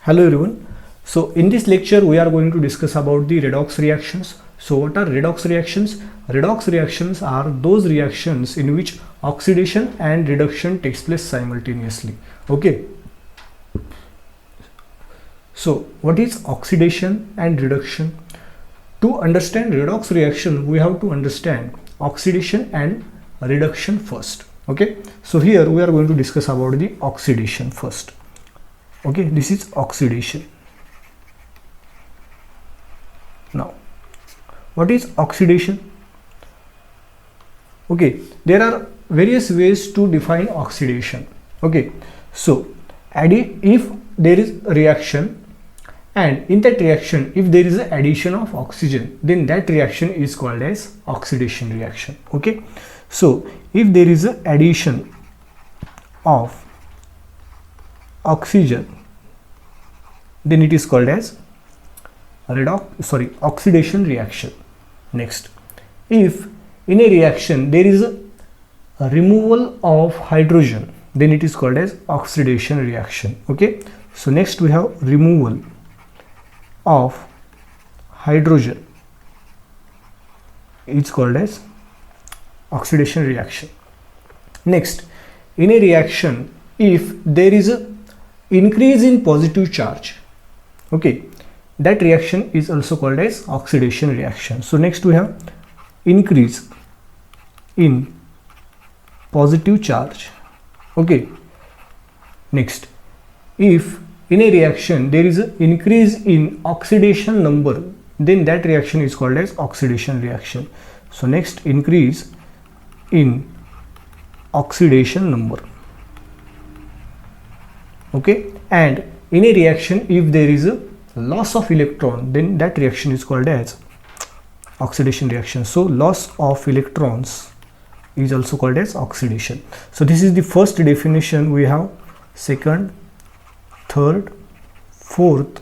Hello everyone. So in this lecture we are going to discuss about the redox reactions. So what are redox reactions? Redox reactions are those reactions in which oxidation and reduction takes place simultaneously. Okay. So what is oxidation and reduction? To understand redox reaction we have to understand oxidation and reduction first. Okay. So here we are going to discuss about the oxidation first. Okay, this is oxidation. Now what is oxidation? Okay, there are various ways to define oxidation. Okay, so if there is a reaction and in that reaction if there is an addition of oxygen, then that reaction is called as oxidation reaction. Okay, so if there is an addition of oxygen, then it is called as oxidation reaction. Next, if in a reaction there is a removal of hydrogen, then it is called as oxidation reaction. Okay, so next we have removal of hydrogen, it's called as oxidation reaction. Next, in a reaction if there is a increase in positive charge, okay, that reaction is also called as oxidation reaction. So next we have increase in positive charge. Okay, next, if in a reaction there is an increase in oxidation number, then that reaction is called as oxidation reaction. So next, increase in oxidation number. Okay, and in a reaction if there is a loss of electron, then that reaction is called as oxidation reaction. So loss of electrons is also called as oxidation. So this is the first definition. We have second, third, fourth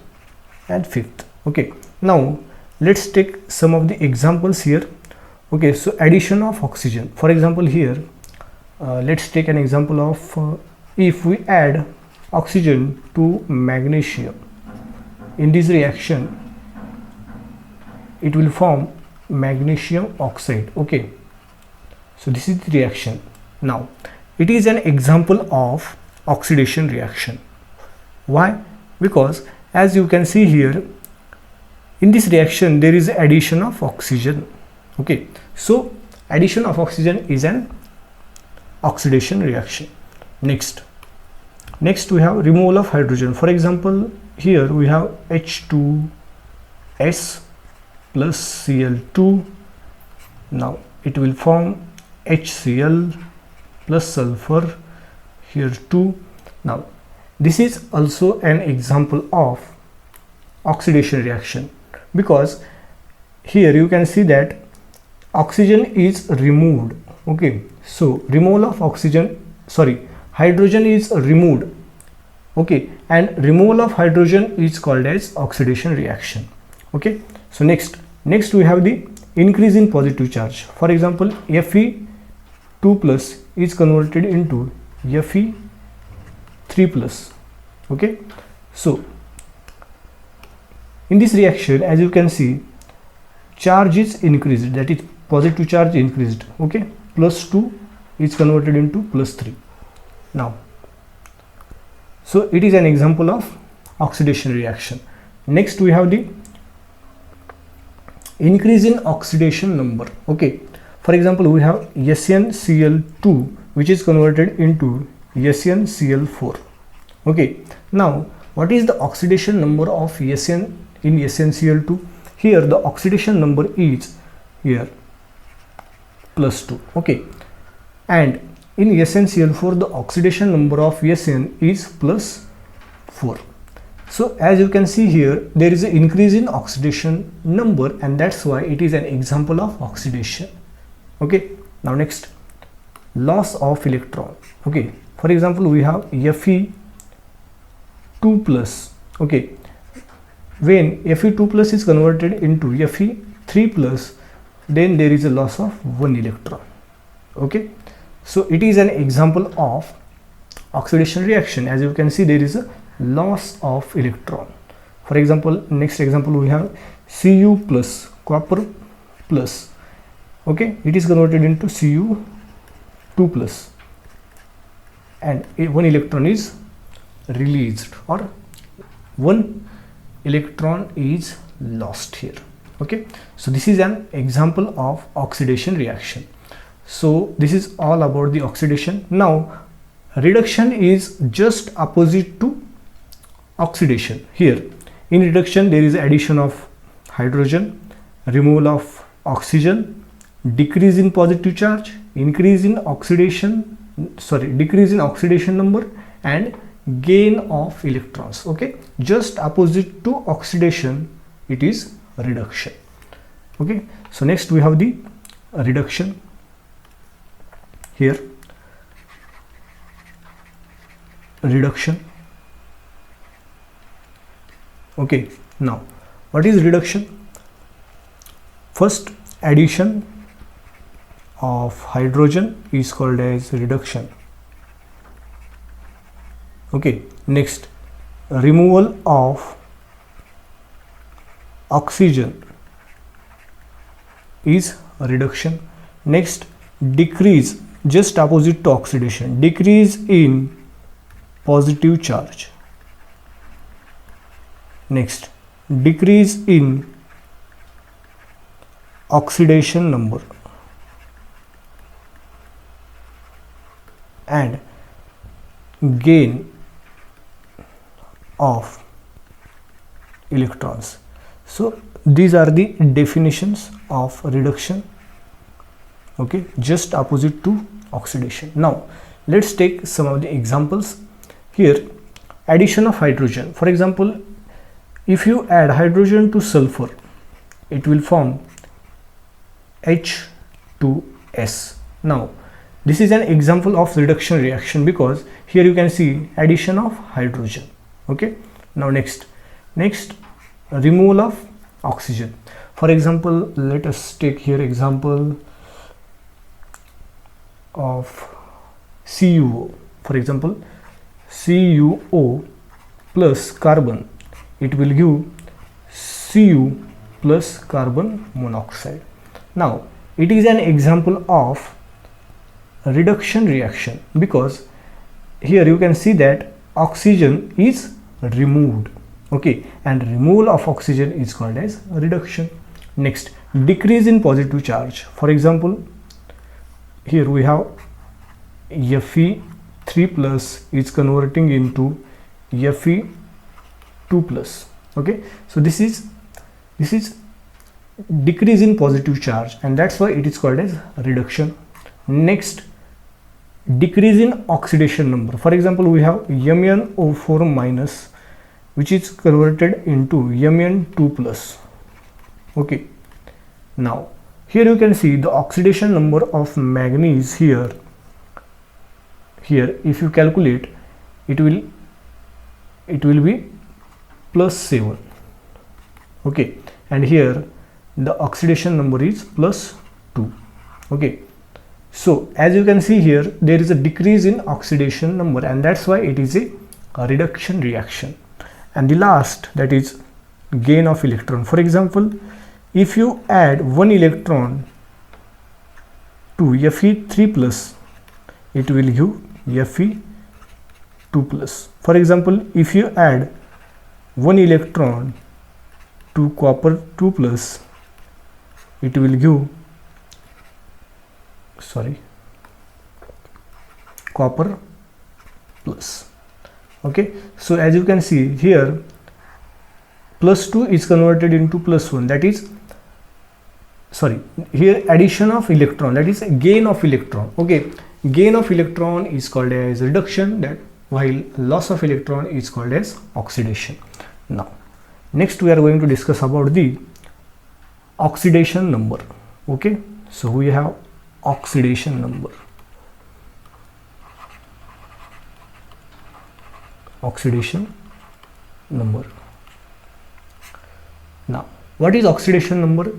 and fifth. Okay, now let's take some of the examples here. Okay, so addition of oxygen, for example here let's take an example of if we add oxygen to magnesium, in this reaction it will form magnesium oxide. Okay, so this is the reaction. Now it is an example of oxidation reaction. Why? Because as you can see here, in this reaction there is addition of oxygen. Okay, so addition of oxygen is an oxidation reaction. Next we have removal of hydrogen. For example here we have H2S plus Cl2. Now it will form HCl plus sulfur here 2. Now this is also an example of oxidation reaction, because here you can see that oxygen is removed. Okay, so removal of hydrogen is removed. Okay, and removal of hydrogen is called as oxidation reaction. Okay, so next we have the increase in positive charge. For example, Fe2 plus is converted into Fe3 plus. Okay, so in this reaction as you can see, charge is increased, that is positive charge increased. Okay, plus 2 is converted into plus 3. Now so it is an example of oxidation reaction. Next we have the increase in oxidation number. Okay, for example we have SnCl2 which is converted into SnCl4. Okay, now what is the oxidation number of Sn in SnCl2? Here the oxidation number is here plus 2. Okay, and in SnCl4 the oxidation number of Sn is plus 4. So as you can see here, there is an increase in oxidation number, and that's why it is an example of oxidation. Okay, now next, loss of electron. Okay, for example we have Fe2 plus. Okay, when Fe2 plus is converted into Fe3 plus, then there is a loss of 1 electron. Okay, so it is an example of oxidation reaction. As you can see, there is a loss of electron. For example, next example we have Cu plus, copper plus, okay, it is converted into Cu2 plus, and one electron is released, or one electron is lost here. Okay, so this is an example of oxidation reaction. So this is all about the oxidation. Now reduction is just opposite to oxidation. Here in reduction there is addition of hydrogen, removal of oxygen, decrease in positive charge, increase in oxidation, decrease in oxidation number, and gain of electrons. Okay, just opposite to oxidation, it is reduction. Okay, so next we have the reduction. Here reduction. Okay, now what is reduction? First, addition of hydrogen is called as reduction. Okay, next, removal of oxygen is reduction. Next, decrease, just opposite to oxidation, decrease in positive charge. Next, decrease in oxidation number, and gain of electrons. So these are the definitions of reduction. Okay, just opposite to oxidation. Now let's take some of the examples. Here, addition of hydrogen. For example, if you add hydrogen to sulfur, it will form H2S. Now this is an example of reduction reaction, because here you can see addition of hydrogen. Okay, now next removal of oxygen. For example, let us take here example of CuO. For example, CuO plus carbon, it will give Cu plus carbon monoxide. Now it is an example of reduction reaction, because here you can see that oxygen is removed. Okay, and removal of oxygen is called as reduction. Next, decrease in positive charge. For example, here we have Fe3 plus is converting into Fe2 plus. Okay, so this is decrease in positive charge, and that's why it is called as reduction. Next, decrease in oxidation number. For example, we have MnO4 minus, which is converted into Mn2 plus. Okay, now here you can see the oxidation number of manganese. Here if you calculate, it will be +7. Okay, and here the oxidation number is +2. Okay, so as you can see here, there is a decrease in oxidation number, and that's why it is a reduction reaction. And the last, that is gain of electron. For example, if you add one electron to Fe3 plus, it will give Fe2 plus. For example, if you add one electron to copper 2 plus, it will give copper plus. Okay, so as you can see here, +2 is converted into +1, that is here addition of electron, that is gain of electron. Okay, gain of electron is called as reduction, that while loss of electron is called as oxidation. Now next we are going to discuss about the oxidation number. Okay, so we have oxidation number. Oxidation number. Now what is oxidation number?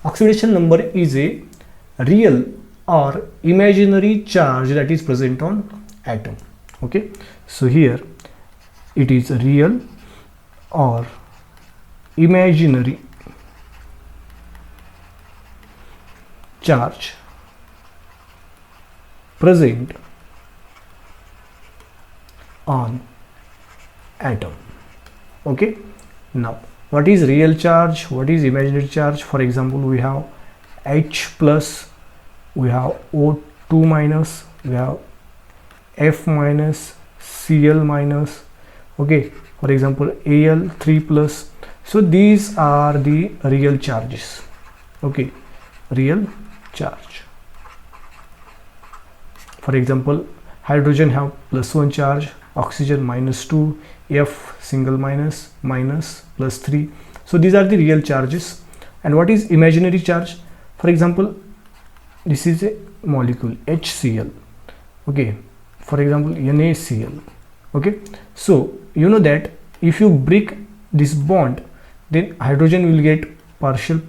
Oxidation number is a real or imaginary charge that is present on atom. Okay, so here it is real or imaginary charge present on atom. Okay, now what is real charge, what is imaginary charge? For example, we have H plus, we have O2 minus, we have F minus, Cl minus. Okay, for example Al3 plus. So these are the real charges. Okay, real charge. For example, hydrogen have +1 charge, oxygen -2, F single minus, minus, +3. So these are the real charges. And what is imaginary charge? For example, this is a molecule HCl. Okay, for example NaCl. Okay, so you know that if you break this bond, then hydrogen will get partial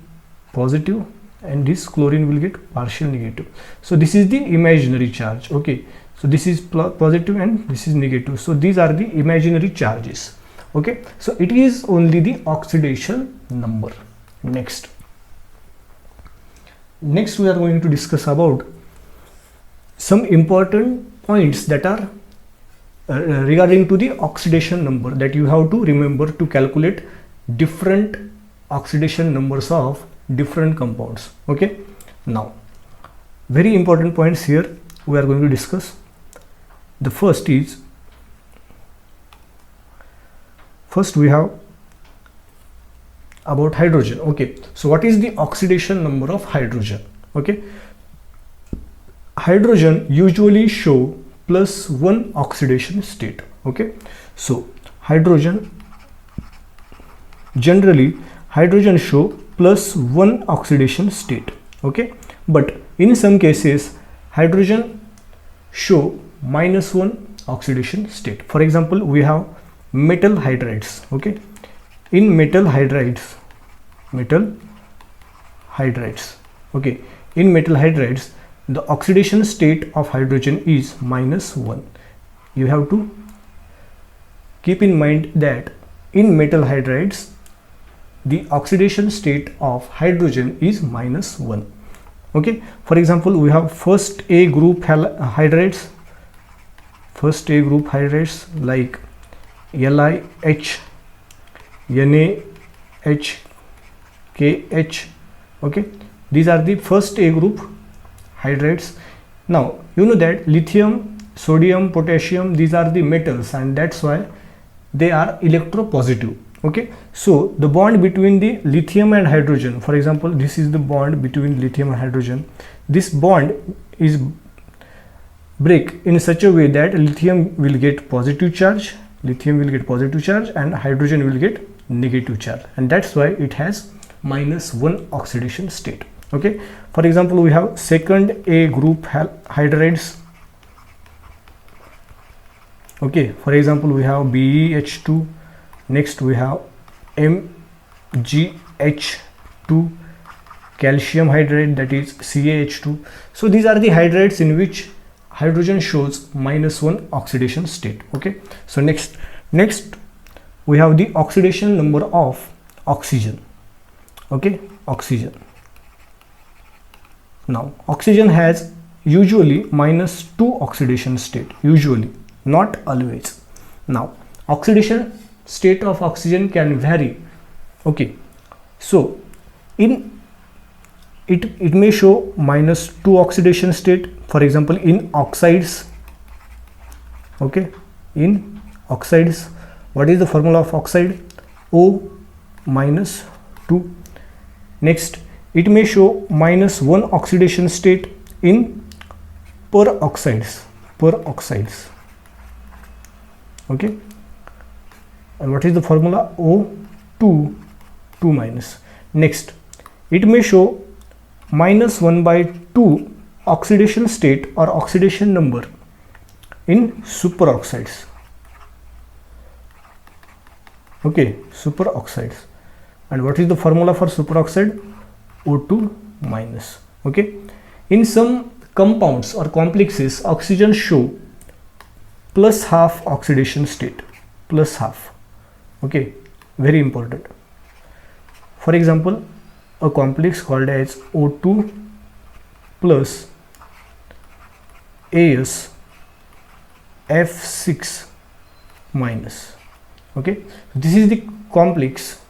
positive and this chlorine will get partial negative. So this is the imaginary charge. Okay, so this is positive and this is negative. So these are the imaginary charges. Okay, so it is only the oxidation number. Next we are going to discuss about some important points that are regarding to the oxidation number, that you have to remember to calculate different oxidation numbers of different compounds. Okay, now very important points here we are going to discuss. The first we have about hydrogen. Okay, so what is the oxidation number of hydrogen? Okay, hydrogen usually show +1 oxidation state. Okay, so generally hydrogen show +1 oxidation state. Okay, but in some cases hydrogen show -1 oxidation state. For example, we have metal hydrides. Okay, in metal hydrides, okay, in metal hydrides the oxidation state of hydrogen is -1. You have to keep in mind that in metal hydrides the oxidation state of hydrogen is -1. Okay, for example, we have first A group hydrides, like LiH, NaH, KH. Okay, these are the first A group hydrides. Now you know that lithium, sodium, potassium, these are the metals and that's why they are electropositive. Okay, so the bond between the lithium and hydrogen, for example, this is the bond between lithium and hydrogen. This bond is break in such a way that lithium will get positive charge, and hydrogen will get negative charge, and that's why it has -1 oxidation state. Okay, for example, we have second A group hydrides. Okay, for example, we have BeH2. Next we have MgH2, calcium hydride, that is CaH2. So these are the hydrides in which hydrogen shows -1 oxidation state. Okay, so next we have the oxidation number of oxygen. Okay, oxygen. Now oxygen has usually -2 oxidation state, usually, not always. Now oxidation state of oxygen can vary. Okay, so it may show -2 oxidation state, for example in oxides. Okay, in oxides, what is the formula of oxide? O -2. Next, it may show -1 oxidation state in peroxides. Okay, and what is the formula? O2 2-. Next, it may show -1/2 oxidation state or oxidation number in superoxides. Okay, superoxides. And what is the formula for superoxide? O2-. Okay, in some compounds or complexes, oxygen show +½ oxidation state. plus half. Okay, very important. For example, a complex called as O2 plus AS F6 minus. Okay, this is the complex.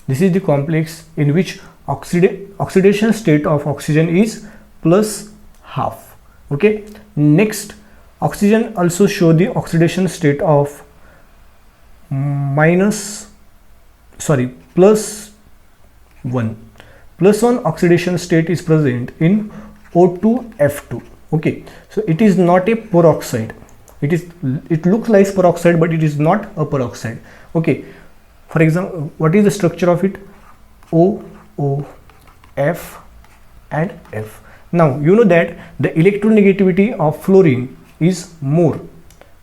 This is the complex in which oxidation state of oxygen is plus half. Okay, next, oxygen also show the oxidation state of plus 1. Plus 1 oxidation state is present in O2F2. Okay, so it is not a peroxide. It looks like peroxide, but it is not a peroxide. Okay, for example, what is the structure of it? O, F and F. Now you know that the electronegativity of fluorine is more.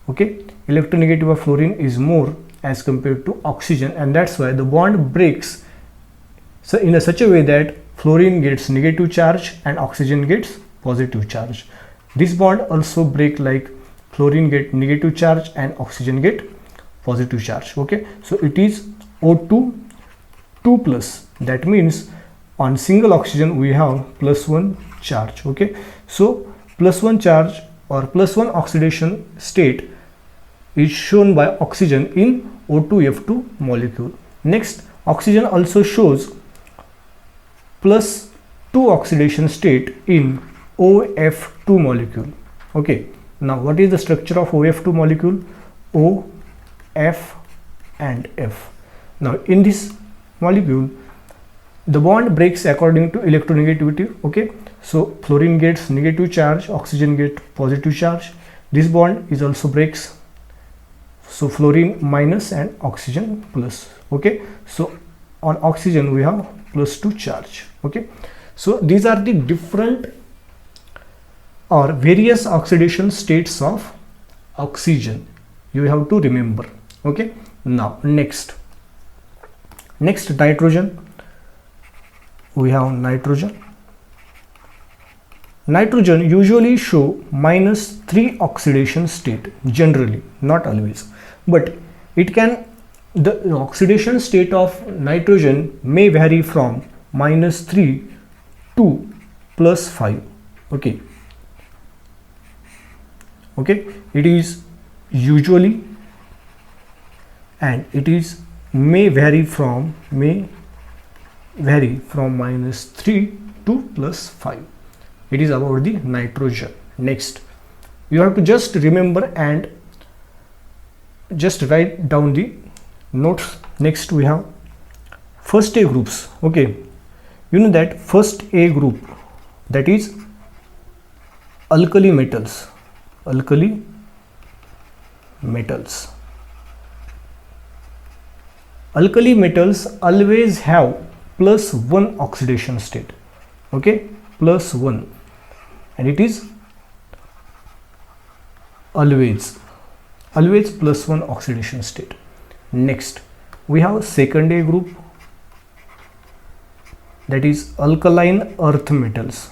Okay, electronegativity of fluorine is more as compared to oxygen, and that's why the bond breaks so in such a way that fluorine gets negative charge and oxygen gets positive charge. This bond also break like fluorine get negative charge and oxygen get positive charge. Okay, so it is O2 2 plus. That means on single oxygen we have plus 1 charge. Okay, so plus 1 charge or plus 1 oxidation state is shown by oxygen in O2F2 molecule. Next, oxygen also shows plus 2 oxidation state in OF2 molecule. Okay, now what is the structure of OF2 molecule? O, F and F. Now in this molecule the bond breaks according to electronegativity. Okay, so fluorine gets negative charge, oxygen gets positive charge. This bond is also breaks, so fluorine minus and oxygen plus. Okay, so on oxygen we have plus 2 charge. Okay, so these are the different or various oxidation states of oxygen. You have to remember. Okay, now next nitrogen. We have nitrogen. Nitrogen usually show -3 oxidation state, generally, not always, but it can, the oxidation state of nitrogen may vary from -3 to +5. Okay, it is usually, and it is may vary from -3 to +5. It is about the nitrogen. Next, you have to just remember and just write down the notes. Next we have first A groups. Okay, you know that first A group, that is alkali metals. Alkali metals always have +1 oxidation state. Okay, +1, and it is always +1 oxidation state. Next, we have second A group, that is alkaline earth metals.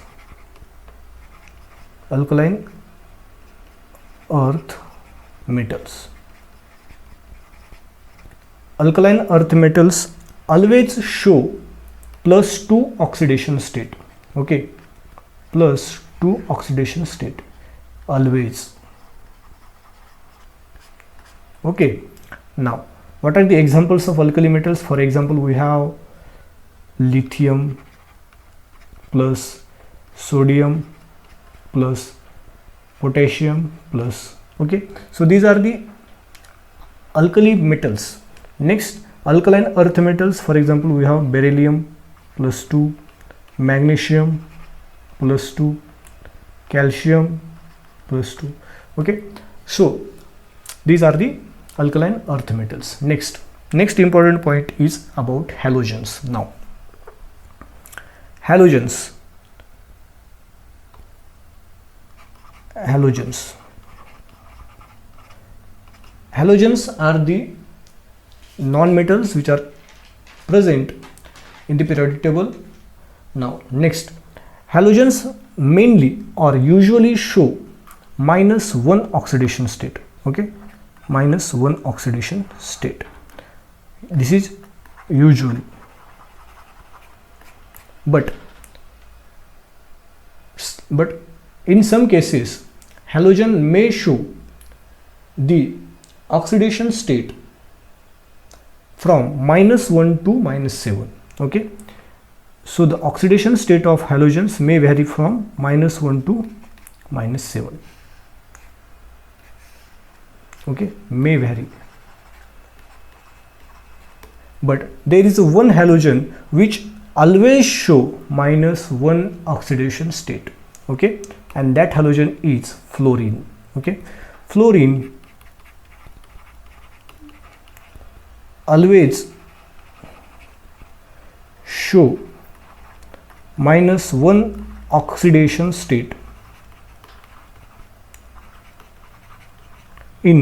Alkaline earth metals always show +2 oxidation state. Okay, +2 oxidation state always. Okay, now what are the examples of alkali metals? For example, we have lithium plus sodium plus potassium plus. Okay, so these are the alkali metals. Next, alkaline earth metals, for example, we have beryllium +2, magnesium +2, calcium +2. Okay, so these are the alkaline earth metals. Next important point is about halogens. Now halogens are the non-metals which are present in the periodic table. Now next, halogens mainly or usually show -1 oxidation state. Okay, -1 oxidation state. This is usual, but in some cases halogen may show the oxidation state from -1 to -7. Okay, so the oxidation state of halogens may vary from -1 to -7. Okay, may vary, but there is one halogen which always show -1 oxidation state. Okay, and that halogen is fluorine. Okay, fluorine always show -1 oxidation state in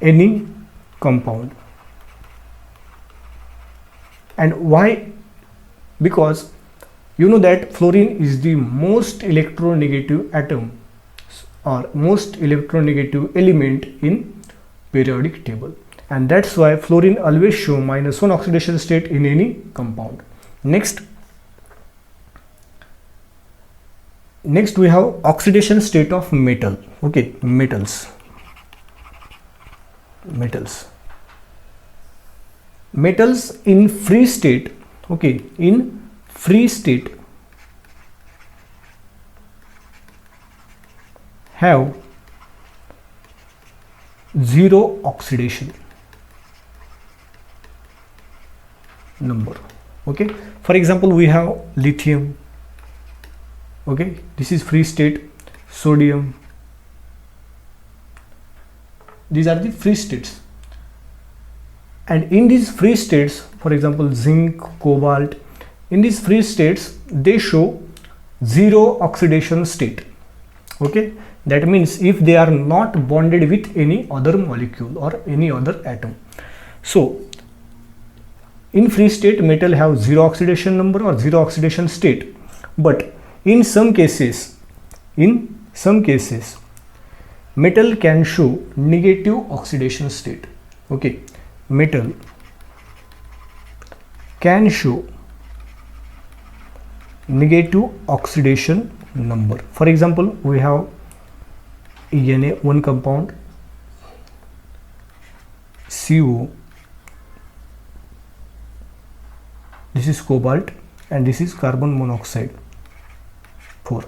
any compound. And why? Because you know that fluorine is the most electronegative atom or most electronegative element in periodic table, and that's why fluorine always show -1 oxidation state in any compound. Next we have oxidation state of metal. Okay, metals in free state. Okay, in free state have 0 oxidation number. Okay, for example, we have lithium. Okay, this is free state. Sodium, these are the free states. And in these free states, for example, zinc, cobalt, in these free states they show 0 oxidation state. Okay, that means if they are not bonded with any other molecule or any other atom. So in free state metal have 0 oxidation number or 0 oxidation state, but in some cases metal can show negative oxidation state. Okay, metal can show negative oxidation number. For example, we have Na, one compound, CO, this is cobalt, and this is carbon monoxide 4.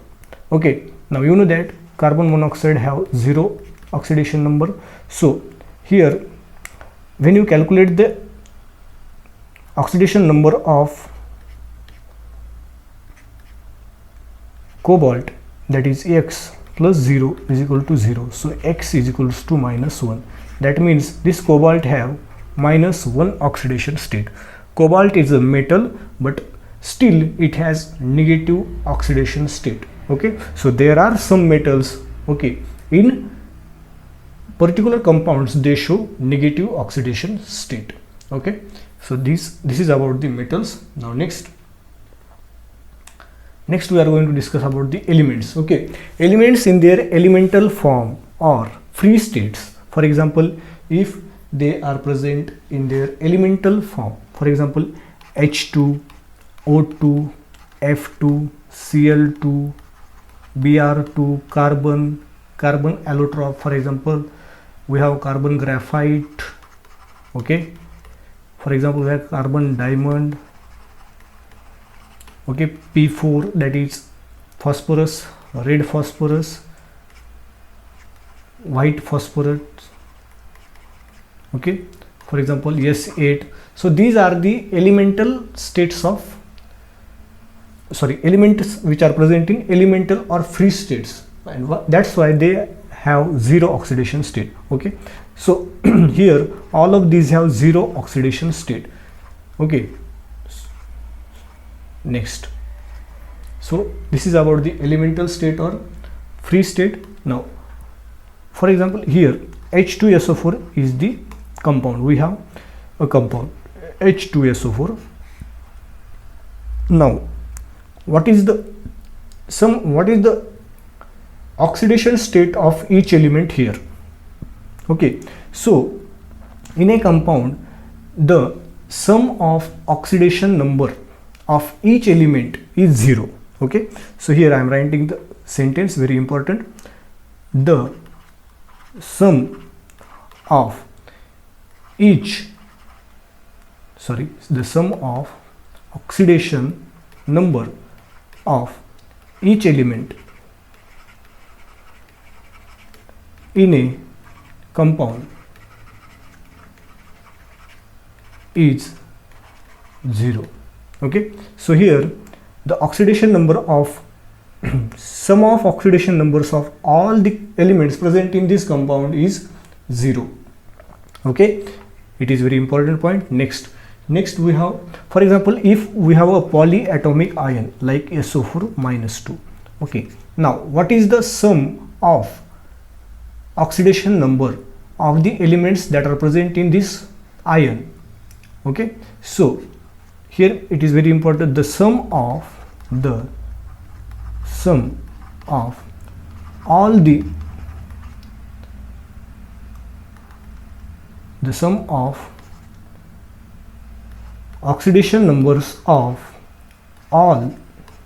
Okay, now you know that carbon monoxide have 0 oxidation number. So here when you calculate the oxidation number of cobalt, that is X plus 0 is equal to 0. So X is equals to -1. That means this cobalt have -1 oxidation state. Cobalt is a metal, but still it has negative oxidation state. Okay, so there are some metals, okay, in particular compounds they show negative oxidation state. Okay, so this is about the metals. Now next we are going to discuss about the elements. Okay, elements in their elemental form or free states. For example, if they are present in their elemental form, for example, H2, O2, F2, Cl2, Br2, carbon allotrope. For example, we have carbon graphite. Okay, for example, we have carbon diamond. Okay, P4, that is phosphorus, red phosphorus, white phosphorus. Okay, for example, S8. So these are the elemental states of elements which are present in elemental or free states, and that's why they have 0 oxidation state. Okay, so here all of these have 0 oxidation state. Okay, next, so this is about the elemental state or free state. Now for example, here H2SO4 is the compound. We have a compound H2SO4. Now what is the oxidation state of each element here. Okay, so in a compound the sum of oxidation number of each element is 0. Okay, so here I am writing the sentence, very important. The sum of oxidation number of each element in a compound is 0. Okay, so here the oxidation number of sum of oxidation numbers of all the elements present in this compound is 0. Okay, it is very important point. Next we have, for example, if we have a polyatomic ion like SO4 -2. Okay, now what is the sum of oxidation number of the elements that are present in this ion? Okay, so here it is very important, the sum of all the sum of oxidation numbers of all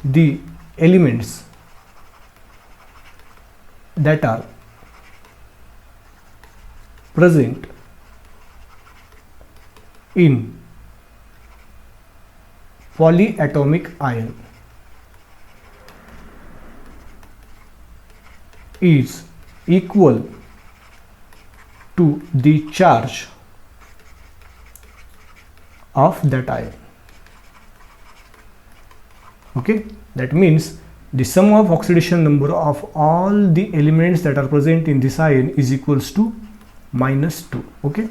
the elements that are present in polyatomic ion is equal to the charge of that ion. Okay, that means the sum of oxidation number of all the elements that are present in this ion is equals to -2. Okay,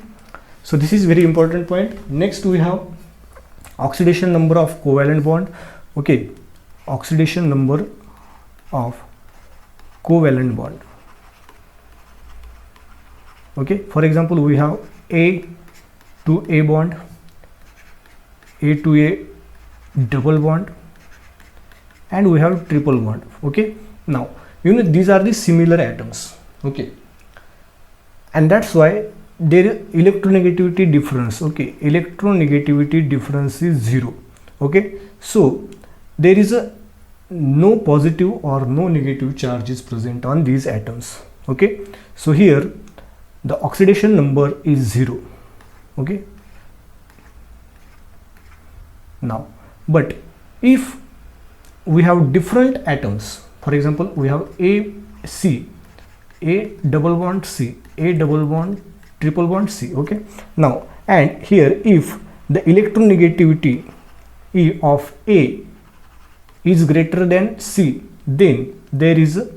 so this is very important point. Next we have oxidation number of covalent bond. Okay, oxidation number of covalent bond. Okay, for example, we have A to A bond, A to A double bond, and we have triple bond. Okay, now these are the similar atoms. Okay, and that's why their electronegativity difference, okay, electronegativity difference is 0. Okay, so there is no positive or no negative charge is present on these atoms. Okay, so here the oxidation number is 0. Okay, now but if we have different atoms, for example, we have AC, A double bond C, A double bond triple bond C. Okay, now and here if the electronegativity E of A is greater than C, then there is a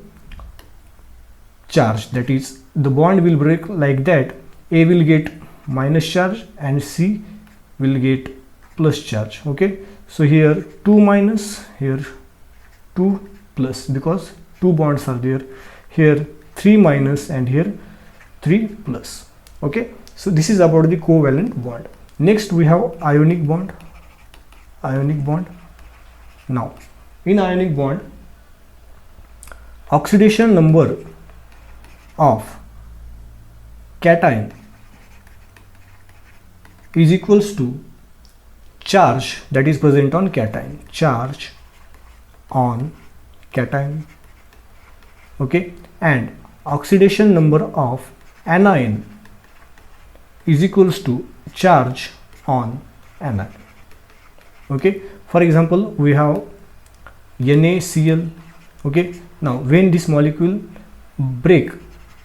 charge, that is the bond will break like that. A will get minus charge and C will get plus charge. Okay, so here 2 minus, here 2 plus, because two bonds are there, here 3 minus and here 3 plus. Okay, so this is about the covalent bond. Next we have ionic bond. Now in ionic bond, oxidation number of cation is equals to charge that is present on cation, charge on cation. Okay, and oxidation number of anion is equals to charge on anion. Okay, for example, we have NaCl. Okay, now when this molecule break,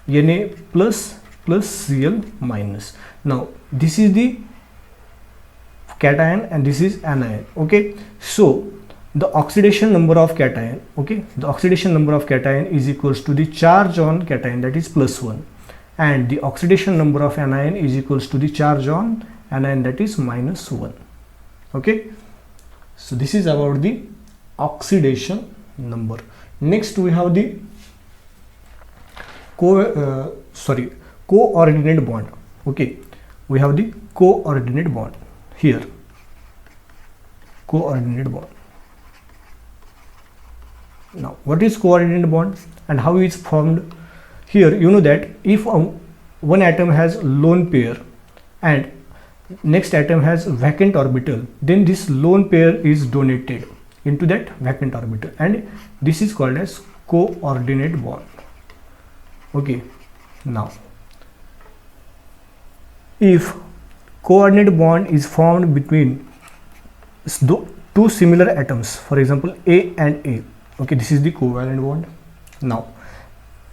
Na plus Cl minus, now this is the cation and this is anion. Okay, so the oxidation number of cation, okay, the oxidation number of cation is equals to the charge on cation, that is +1, and the oxidation number of anion is equals to the charge on anion, that is -1. Okay, so this is about the oxidation number. Next we have the coordinate bond. Okay, we have the coordinate bond here, coordinate bond. Now what is coordinate bond and how it's formed? Here you know that if one atom has lone pair and next atom has vacant orbital, then this lone pair is donated into that vacant orbital, and this is called as coordinate bond. Okay, now if coordinate bond is formed between two similar atoms, for example A and A, okay, this is the covalent bond. Now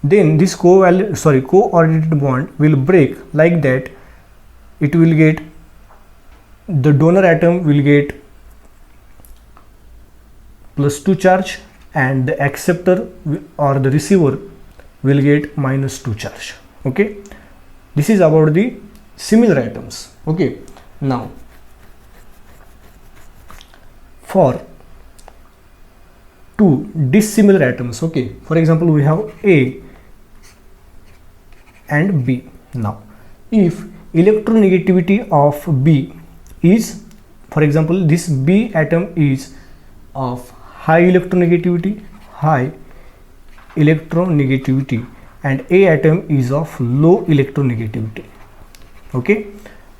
then this coordinate bond will break like that. It will get, the donor atom will get +2 charge and the acceptor or the receiver will get -2 charge. Okay, this is about the similar atoms. Okay, now for two dissimilar atoms, okay, for example we have A and B. Now if electronegativity of B is, for example this B atom is of high electronegativity and A atom is of low electronegativity, okay,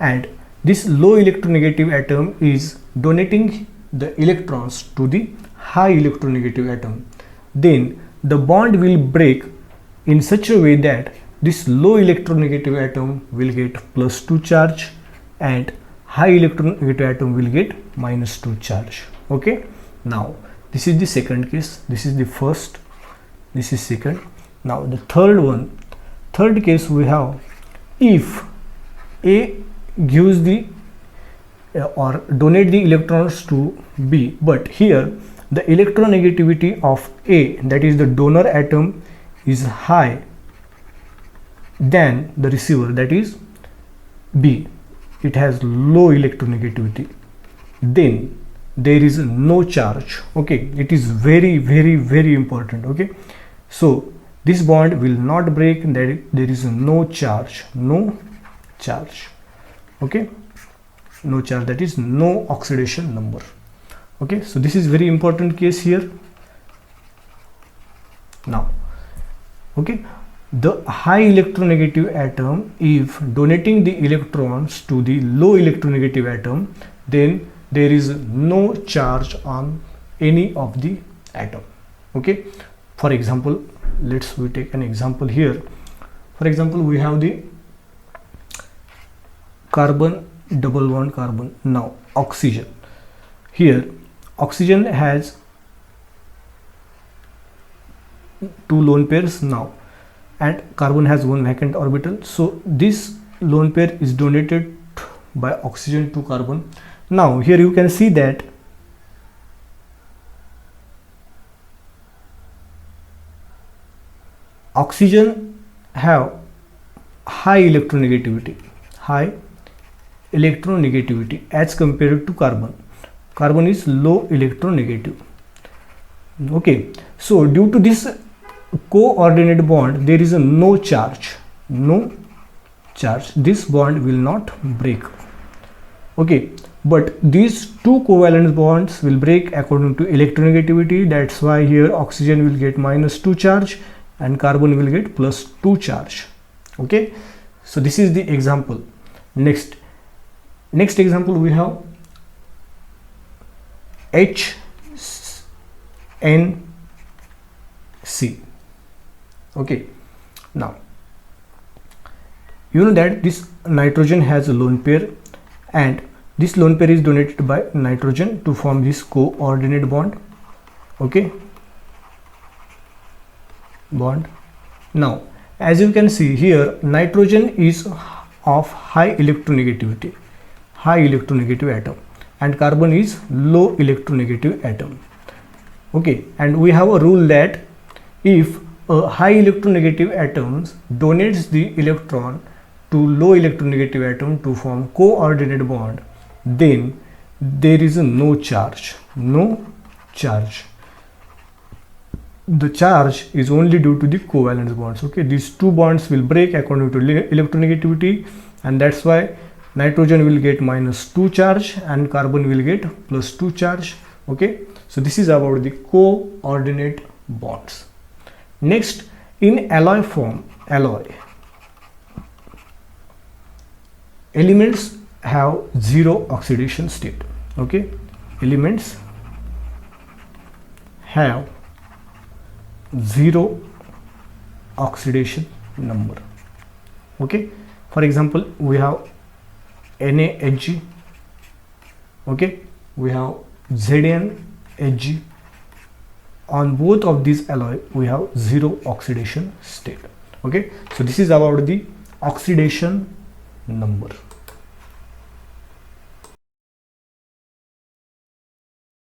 and this low electronegative atom is donating the electrons to the high electronegative atom, then the bond will break in such a way that this low electronegative atom will get +2 charge and high electronegative atom will get -2 charge. Okay, now this is the second case, this is the first, this is second. Now the third case we have, if A gives the or donate the electrons to B, but here the electronegativity of A, that is the donor atom, is high than the receiver, that is B, it has low electronegativity, then there is no charge. Okay, it is very important. Okay, so this bond will not break, there is no charge, okay, no charge, that is no oxidation number. Okay, so this is very important case here. Now okay, the high electronegative atom, if donating the electrons to the low electronegative atom, then there is no charge on any of the atom. Okay, for example, we take an example here. For example, we have the carbon double bond carbon. Now oxygen, here oxygen has two lone pairs now, and carbon has one vacant orbital, so this lone pair is donated by oxygen to carbon. Now here you can see that oxygen have high electronegativity as compared to carbon. Carbon is low electronegative. Okay, so due to this coordinate bond, there is a no charge, this bond will not break. Okay, but these two covalent bonds will break according to electronegativity. That's why here oxygen will get -2 charge and carbon will get +2 charge. Okay, so this is the example. Next example we have HNC. Okay, now you know that this nitrogen has a lone pair, and this lone pair is donated by nitrogen to form this coordinate bond. Okay, bond. Now as you can see here, nitrogen is of high electronegative atom and carbon is low electronegative atom. Okay, and we have a rule that if a high electronegative atom donates the electron to low electronegative atom to form coordinate bond, then there is no charge. The charge is only due to the covalent bonds. Okay, these two bonds will break according to electronegativity, and that's why nitrogen will get -2 charge and carbon will get +2 charge. Okay, so this is about the coordinate bonds. Next, in alloy form, elements have zero oxidation state. Okay, elements have zero oxidation number. Okay, for example, we have NaHg. Okay, we have ZnHg. On both of these alloy we have zero oxidation state. Okay, so this is about the oxidation number.